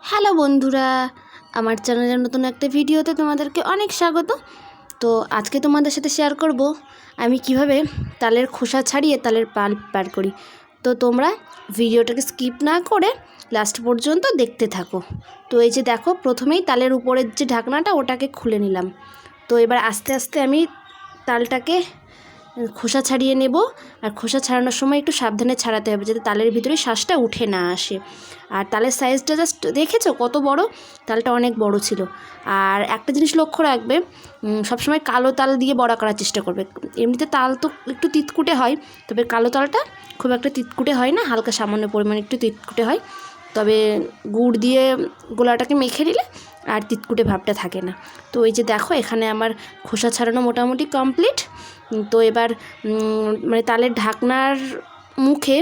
Hello বন্ধুরা, আমার চ্যানেলের নতুন একটা ভিডিওতে তোমাদেরকে অনেক স্বাগত। তো আজকে তোমাদের সাথে শেয়ার করব আমি কিভাবে তালের খোসা ছাড়িয়ে তালের পাল্প বার করি। তো তোমরা ভিডিওটাকে স্কিপ না করে লাস্ট পর্যন্ত দেখতে থাকো। তো এই যে দেখো, প্রথমেই তালের উপরের যে ঢাকনাটা ওটাকে খুলে নিলাম। তো এবার আস্তে আস্তে আমি তালটাকে খোসা ছাড়িয়ে নেব। আর খোসা ছাড়ানোর সময় একটু সাবধানে ছাড়াতে হবে যাতে তালের ভিতরে শ্বাসটা উঠে না আসে। আর তালের সাইজটা জাস্ট দেখেছো কত বড়? তালটা অনেক বড় ছিল। আর একটা জিনিস লক্ষ্য রাখবে, সবসময় কালো তাল দিয়ে বড়া করার চেষ্টা করবে। এমনিতে তাল তো একটু তিতকুটে হয়, তবে কালো তালটা খুব একটা তিতকুটে হয় না, হালকা সামান্য পরিমাণে একটু তিতকুটে হয়। তবে গুড় দিয়ে গোলাটাকে মেখে নিলে আর তিতকুটে ভাবটা থাকে না। তো এই যে দেখো, এখানে আমার খোসা ছাড়ানো মোটামুটি কমপ্লিট। তো এবার মানে তালের ঢাকনার মুখে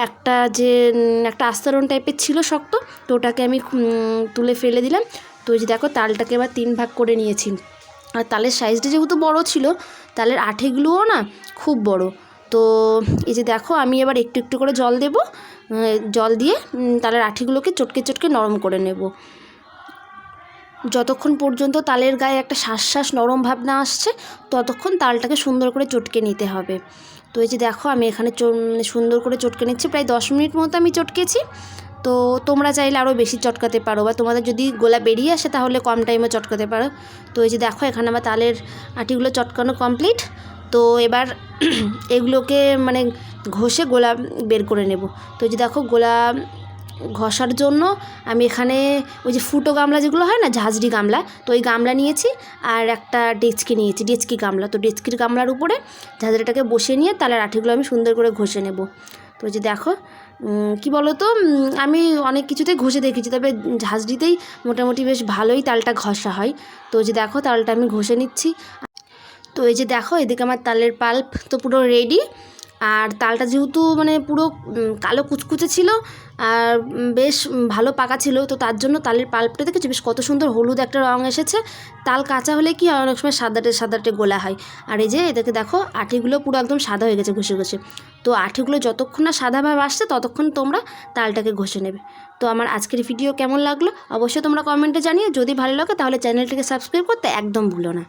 একটা আস্তরণ টাইপের ছিল শক্ত, তো ওটাকে আমি তুলে ফেলে দিলাম। তো এই যে দেখো, তালটাকে এবার 3 ভাগ করে নিয়েছি। আর তালের সাইজটা যেহেতু বড় ছিল, তালের আঠেগুলোও না খুব বড়। তো এই যে দেখো, আমি এবার একটু একটু করে জল দেব। জল দিয়ে তালের আঠিগুলোকে চটকে চটকে নরম করে নেব। যতক্ষণ পর্যন্ত তালের গায়ে একটা শ্বাস নরম ভাব না আসছে, ততক্ষণ তালটাকে সুন্দর করে চটকে নিতে হবে। তো এই যে দেখো, আমি এখানে সুন্দর করে চটকে নিচ্ছি। প্রায় 10 মিনিট মতো আমি চটকেছি। তো তোমরা চাইলে আরও বেশি চটকাতে পারো, বা তোমাদের যদি গোলা বেরিয়ে আসে তাহলে কম টাইমে চটকাতে পারো। তো এই যে দেখো, এখানে আমার তালের আটিগুলো চটকানো কমপ্লিট। তো এবার এগুলোকে মানে ঘষে গোলা বের করে নেব। তো এই যে দেখো, গোলা ঘষার জন্য আমি এখানে ওই যে ফুটো গামলা যেগুলো হয় না, ঝাঁঝরি গামলা, তো ওই গামলা নিয়েছি। আর একটা ডেচকি নিয়েছি, ডেচকি গামলা। তো ডেচকির গামলার উপরে ঝাঁঝরিটাকে বসিয়ে নিয়ে তালের আঠিগুলো আমি সুন্দর করে ঘষে নেব। তো যে দেখো, কি বলো তো, আমি অনেক কিছুতেই ঘষে দেখেছি, তবে ঝাঁঝরিতেই মোটামুটি বেশ ভালোই তালটা ঘষা হয়। তো যে দেখো, তালটা আমি ঘষে নিচ্ছি। তো এই যে দেখো, এদিকে আমার তালের পাল্প তো পুরো রেডি। আর তালটা যেহেতু মানে পুরো কালো কুচকুচে ছিল আর বেশ ভালো পাকা ছিল, তো তার জন্য তালের পাল্পটা দেখেছি বেশ কত সুন্দর হলুদ একটা রঙ এসেছে। তাল কাঁচা হলে কি হয়, অনেক সময় সাদাটে সাদাটে গোলা হয়। আর এই যে এটাকে দেখো, আঠিগুলো পুরো একদম সাদা হয়ে গেছে ঘষে ঘষে। তো আঠিগুলো যতক্ষণ না সাদা ভাব আসছে, ততক্ষণ তোমরা তালটাকে ঘষে নেবে। তো আমার আজকের ভিডিও কেমন লাগলো অবশ্যই তোমরা কমেন্টে জানিয়ে। যদি ভালো লাগে তাহলে চ্যানেলটিকে সাবস্ক্রাইব করতে একদম ভুলো না।